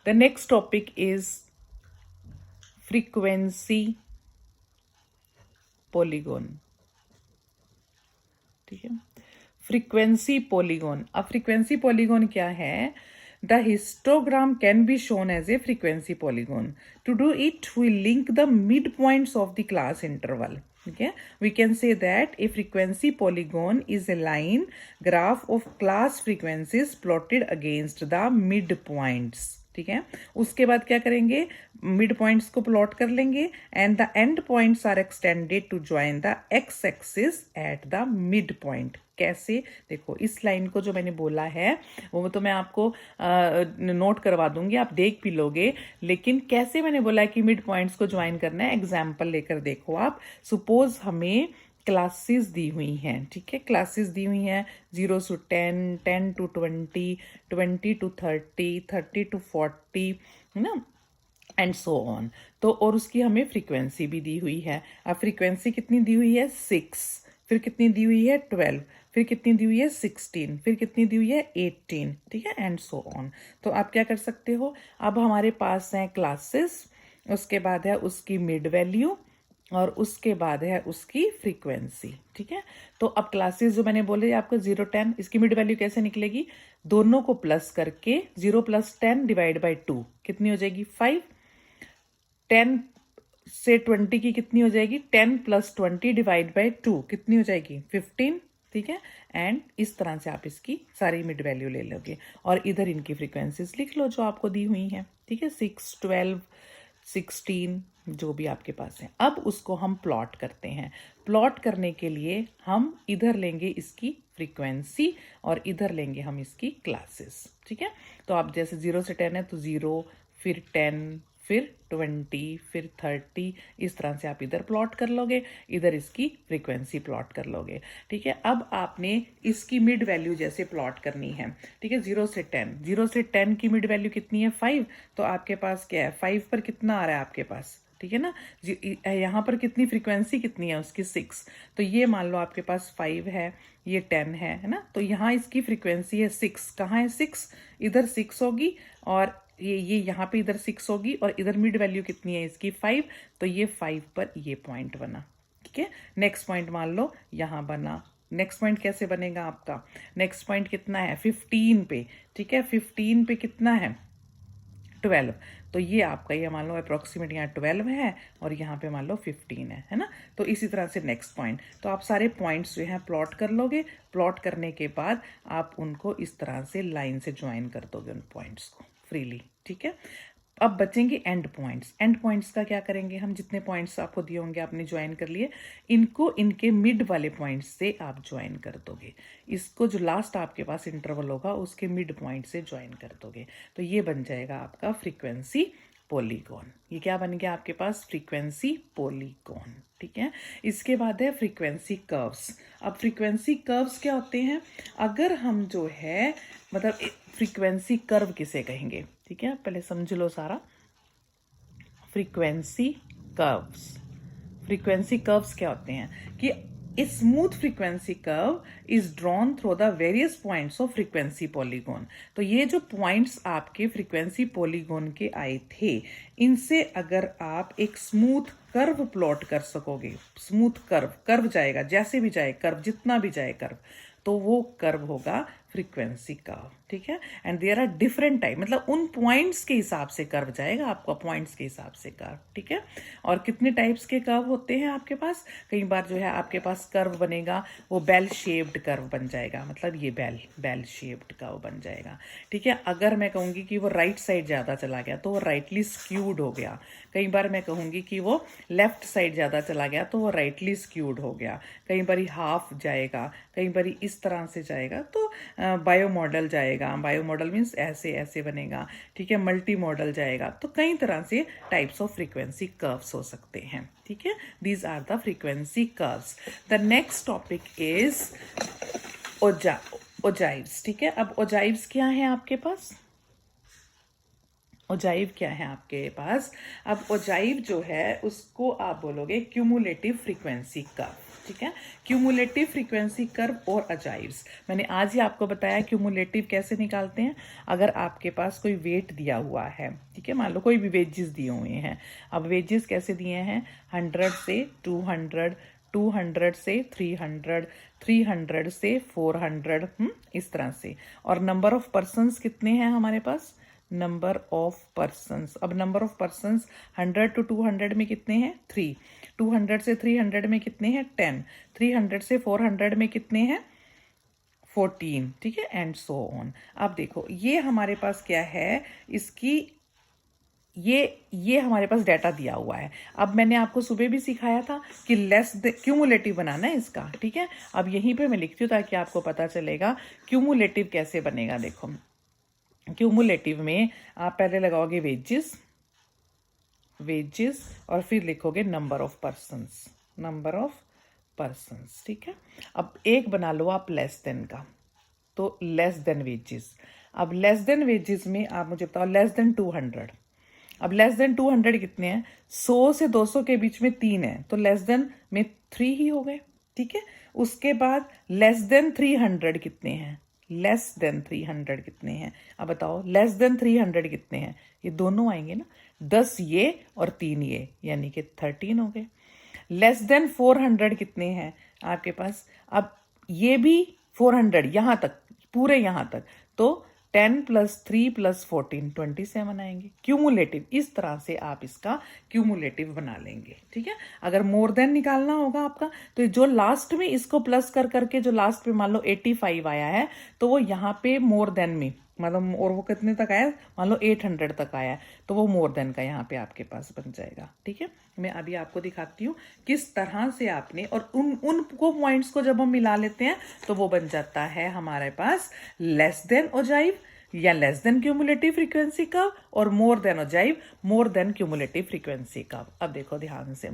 The next topic is frequency polygon. ठीक है, frequency polygon. अब फ्रीक्वेंसी पॉलीगॉन क्या है? The histogram can be shown as a frequency polygon. To do it we link the mid points of the class interval. Okay, we can say that a frequency polygon is a line graph of class frequencies plotted against the midpoints. ठीक है, उसके बाद क्या करेंगे? Mid points को plot कर लेंगे and the end points are extended to join the X axis at the mid point. कैसे? देखो, इस लाइन को जो मैंने बोला है वो तो मैं आपको नोट करवा दूंगी, आप देख भी लोगे, लेकिन कैसे मैंने बोला है कि मिड पॉइंट्स को ज्वाइन करना है, एग्जाम्पल लेकर देखो आप. सपोज हमें क्लासेस दी हुई हैं. ठीक है, क्लासेस दी हुई हैं 0 to 10, 10 to 20, 20 to 30, 30 to 40, है ना, एंड सो ऑन. तो और उसकी हमें फ्रीक्वेंसी भी दी हुई है. अब फ्रीक्वेंसी कितनी दी हुई है? 6. फिर कितनी दी हुई है? 12. फिर कितनी दी हुई है? 16. फिर कितनी दी हुई है? 18. ठीक है, एंड सो ऑन. तो आप क्या कर सकते हो? अब हमारे पास हैं क्लासेस, उसके बाद है उसकी मिड वैल्यू, और उसके बाद है उसकी फ्रीक्वेंसी. ठीक है, तो अब क्लासेस जो मैंने बोले आपको 0 10, इसकी मिड वैल्यू कैसे निकलेगी? दोनों को प्लस करके 0 + 10 डिवाइड बाई 2 कितनी हो जाएगी? 5. 10 से 20 की कितनी हो जाएगी? 10 + 20 डिवाइड बाई 2 कितनी हो जाएगी? 15. ठीक है, एंड इस तरह से आप इसकी सारी मिड वैल्यू ले लोगे और इधर इनकी फ्रीक्वेंसीज लिख लो जो आपको दी हुई हैं. ठीक है, 6, 12, 16 जो भी आपके पास है. अब उसको हम प्लॉट करते हैं. प्लॉट करने के लिए हम इधर लेंगे इसकी फ्रीक्वेंसी और इधर लेंगे हम इसकी क्लासेस. ठीक है, तो आप जैसे 0 से 10 है तो 0, फिर 10, फिर 20, फिर 30, इस तरह से आप इधर प्लॉट कर लोगे, इधर इसकी फ्रीक्वेंसी प्लॉट कर लोगे. ठीक है, अब आपने इसकी मिड वैल्यू जैसे प्लॉट करनी है. ठीक है, 0 से 10, 0 से 10 की मिड वैल्यू कितनी है? 5. तो आपके पास क्या है? 5 पर कितना आ रहा है आपके पास? ठीक है ना, यहाँ पर कितनी फ्रीक्वेंसी कितनी है उसकी? 6. तो ये मान लो आपके पास 5 है, ये 10 है ना, तो यहाँ इसकी फ्रीक्वेंसी है 6. कहाँ है 6? इधर 6 होगी और ये यहाँ पे इधर 6 होगी और इधर मिड वैल्यू कितनी है इसकी? 5. तो ये 5 पर ये पॉइंट बना. ठीक है, नेक्स्ट पॉइंट मान लो यहाँ बना. नेक्स्ट पॉइंट कैसे बनेगा आपका? नेक्स्ट पॉइंट कितना है? 15 पे. ठीक है, 15 पे कितना है? 12. तो ये आपका ये मान लो अप्रोक्सीमेट यहाँ 12 है और यहाँ पे मान लो 15 है ना. तो इसी तरह से नेक्स्ट पॉइंट. तो आप सारे पॉइंट्स जो हैं प्लॉट कर लोगे. प्लॉट करने के बाद आप उनको इस तरह से लाइन से ज्वाइन कर दोगे उन पॉइंट्स को फ्रीली. ठीक है, अब बचेंगे एंड पॉइंट्स. एंड पॉइंट्स का क्या करेंगे हम? जितने पॉइंट्स आपको दिए होंगे आपने ज्वाइन कर लिए, इनको इनके मिड वाले पॉइंट्स से आप ज्वाइन कर दोगे. इसको जो लास्ट आपके पास इंटरवल होगा उसके मिड पॉइंट से ज्वाइन कर दोगे. तो ये बन जाएगा आपका फ्रीक्वेंसी पॉलीगॉन. ये क्या बन गया आपके पास? Frequency polygon. ठीक है, इसके बाद है फ्रीक्वेंसी कर्व्स. अब फ्रीक्वेंसी कर्व्स क्या होते हैं? अगर हम जो है मतलब फ्रीक्वेंसी कर्व किसे कहेंगे? ठीक है, पहले समझ लो सारा. Frequency curves. फ्रीक्वेंसी कर्व्स क्या होते हैं कि A smooth frequency curve is drawn through the various points of frequency polygon. तो ये जो points आपके frequency polygon के आए थे, इनसे अगर आप एक smooth कर्व प्लॉट कर सकोगे, स्मूथ कर्व जाएगा, जैसे भी जाए कर्व, जितना भी जाए कर्व, तो वो कर्व होगा फ्रीक्वेंसी कर्व. ठीक है, and there are different type, मतलब उन पॉइंट्स के हिसाब से कर्व जाएगा आपका, पॉइंट्स के हिसाब से कर्व. ठीक है, और कितने टाइप्स के कर्व होते हैं आपके पास? कई बार जो है आपके पास कर्व बनेगा वो बेल शेप्ड कर्व बन जाएगा, मतलब ये बेल शेप्ड कर्व बन जाएगा. ठीक है, अगर मैं कहूँगी कि वो राइट साइड ज़्यादा चला गया तो वो राइटली स्क्यूड हो गया. कई बार मैं कहूँगी कि वो लेफ्ट साइड ज़्यादा चला गया तो वो राइटली स्क्यूड हो गया. कई बार हाफ जाएगा, कई बार इस तरह से जाएगा तो बायो मॉडल जाएगा. बायो मॉडल मीन्स ऐसे ऐसे बनेगा. ठीक है, मल्टी मॉडल जाएगा. तो कई तरह से टाइप्स ऑफ फ्रीक्वेंसी कर्व्स हो सकते हैं. ठीक है, these are the frequency curves. The next topic is ogives. ठीक है, अब ओजाइव्स क्या है आपके पास? ओजाइव क्या है आपके पास? अब ओजाइव जो है उसको आप बोलोगे क्यूमुलेटिव फ्रीक्वेंसी कर्व. ठीक है। क्यूमुलेटिव फ्रीक्वेंसी कर्व और अजाइव्स, मैंने आज ही आपको बताया क्यूमुलेटिव कैसे निकालते हैं। अगर आपके पास कोई वेट दिया हुआ है, ठीक है, मान लो कोई भी वेजेस दिए हुए हैं। अब वेजेस कैसे दिए हैं, 100 से 200, 200 से 300, 300 से 400, इस तरह से। और नंबर ऑफ पर्सन्स कितने हैं हमारे पास, नंबर ऑफ पर्सन्स। अब नंबर ऑफ पर्सन्स 100 to 200 में कितने हैं, 3। 200 से 300 में कितने हैं, 10। 300 से 400 में कितने हैं, 14, ठीक है, एंड सो ऑन। अब देखो ये हमारे पास क्या है, इसकी ये हमारे पास डाटा दिया हुआ है। अब मैंने आपको सुबह भी सिखाया था कि लेस क्यूमुलेटिव बनाना है इसका, ठीक है। अब यहीं पे मैं लिखती हूँ ताकि आपको पता चलेगा क्यूमुलेटिव कैसे बनेगा। देखो क्यूमुलेटिव में आप पहले लगाओगे वेजेस, वेजेस और फिर लिखोगे number of persons, number of persons, ठीक है। अब एक बना लो आप लेस देन का, तो लेस देन वेजेस। अब लेस देन वेजेस में आप मुझे बताओ लेस देन 200। अब लेस देन 200 कितने हैं, 100 से 200 के बीच में 3 है, तो लेस देन में 3 ही हो गए, ठीक है। उसके बाद लेस देन 300 कितने हैं, लेस देन 300 कितने हैं, अब बताओ लेस देन 300 कितने हैं, ये दोनों आएंगे ना, 10 ये और 3 ये, यानी कि 13 हो गए। लेस देन 400 कितने हैं आपके पास, अब ये भी 400 यहां तक, पूरे यहां तक, तो 10 + 3 + 14 27 आएंगे। क्यूमुलेटिव, इस तरह से आप इसका क्यूमुलेटिव बना लेंगे, ठीक है। अगर मोर देन निकालना होगा आपका, तो जो लास्ट में इसको प्लस कर करके जो लास्ट पे मान लो 85 आया है, तो वो यहाँ पे मोर देन में मतलब, और वो कितने तक आया, मान लो 800 तक आया, तो वो मोर देन का यहाँ पे आपके पास बन जाएगा, ठीक है। मैं अभी आपको दिखाती हूँ किस तरह से आपने, और उनको पॉइंट्स को जब हम मिला लेते हैं तो वो बन जाता है हमारे पास लेस देन ओजाइव या less than cumulative frequency curve, और more than ogive, more than cumulative frequency curve. अब देखो ध्यान से,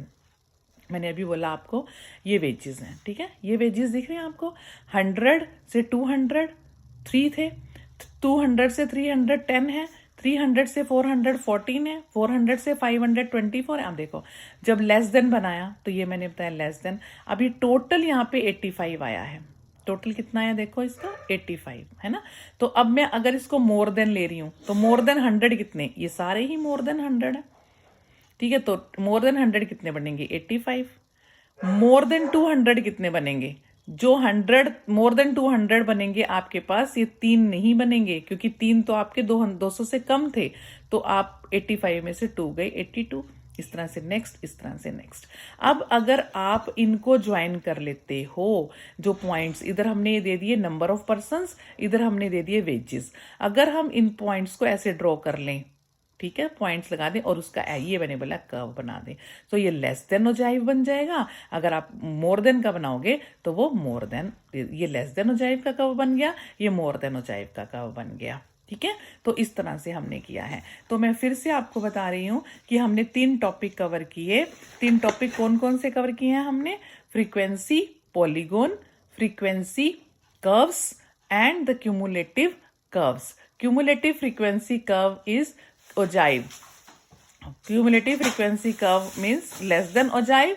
मैंने अभी बोला आपको ये वेजेस हैं, ठीक है, ये वेजेस दिख रहे हैं आपको। 100 से 200 3 थे, 200 से 300 10 है, 300 से 400 14 है, 400 से 500 24 है। अब देखो जब लेस देन बनाया तो ये मैंने बताया लेस देन, अभी टोटल यहाँ पे 85 आया है, टोटल कितना है देखो इसका 85 है ना। तो अब मैं अगर इसको मोर देन ले रही हूँ तो मोर देन 100 कितने, ये सारे ही मोर देन 100 है, ठीक है। तो मोर देन 100 कितने बनेंगे 85। मोर देन 200 कितने बनेंगे, जो 100 मोर देन 200 बनेंगे आपके पास, ये 3 नहीं बनेंगे क्योंकि 3 तो आपके 200 से कम थे, तो आप 85 में से 2 गए 82, इस तरह से नेक्स्ट, इस तरह से नेक्स्ट। अब अगर आप इनको ज्वाइन कर लेते हो, जो पॉइंट्स इधर हमने दे दिए नंबर ऑफ पर्सन्स, इधर हमने दे दिए वेजेस, अगर हम इन पॉइंट्स को ऐसे ड्रॉ कर लें, ठीक है, पॉइंट्स लगा दें और उसका ये मैंने बोला कर्व बना दें, तो ये लेस देन ओजाइव बन जाएगा। अगर आप मोर देन का बनाओगे तो वो मोर देन, ये लेस देन ओजाइव का कर्व बन गया, ये मोर देन ओजाइव का कर्व बन गया, ठीक है। तो इस तरह से हमने किया है। तो मैं फिर से आपको बता रही हूं कि हमने 3 टॉपिक कवर किए। 3 टॉपिक कौन कौन से कवर किए हैं हमने, frequency polygon, frequency curves and the cumulative curves. Cumulative frequency curve is ogive. Cumulative frequency curve means less than ogive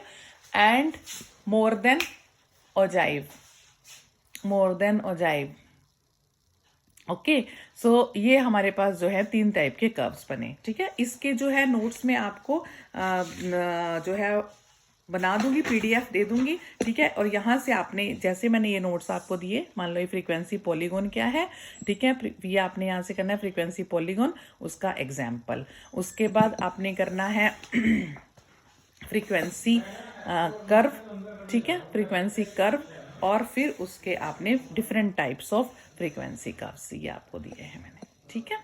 and more than ogive. More than ogive. Okay, so ये हमारे पास जो है 3 टाइप के curves बने, ठीक है। इसके जो है नोट्स में आपको जो है बना दूंगी, पीडीएफ दे दूंगी, ठीक है। और यहाँ से आपने, जैसे मैंने ये नोट्स आपको दिए, मान लो ये फ्रीक्वेंसी पॉलीगोन क्या है, ठीक है, ये आपने यहाँ से करना है फ्रीक्वेंसी पॉलीगोन, उसका एग्जाम्पल। उसके बाद आपने करना है फ्रीक्वेंसी कर्व, ठीक है, फ्रीक्वेंसी कर्व, और फिर उसके आपने different types of frequency curves, ये आपको दिए हैं मैंने, ठीक है,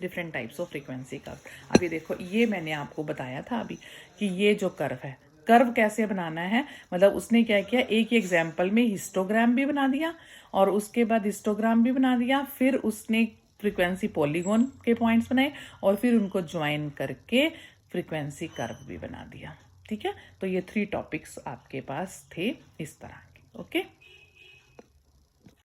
different types of frequency curve. अभी देखो ये मैंने आपको बताया था अभी कि ये जो कर्व है, कर्व कैसे बनाना है, मतलब उसने क्या किया, एक ही एग्जाम्पल में हिस्टोग्राम भी बना दिया और उसके बाद हिस्टोग्राम भी बना दिया, फिर उसने फ्रीक्वेंसी पॉलीगोन के पॉइंट्स बनाए और फिर उनको ज्वाइन करके फ्रीक्वेंसी कर्व भी बना दिया, ठीक है। तो ये 3 टॉपिक्स आपके पास थे इस तरह के, ओके।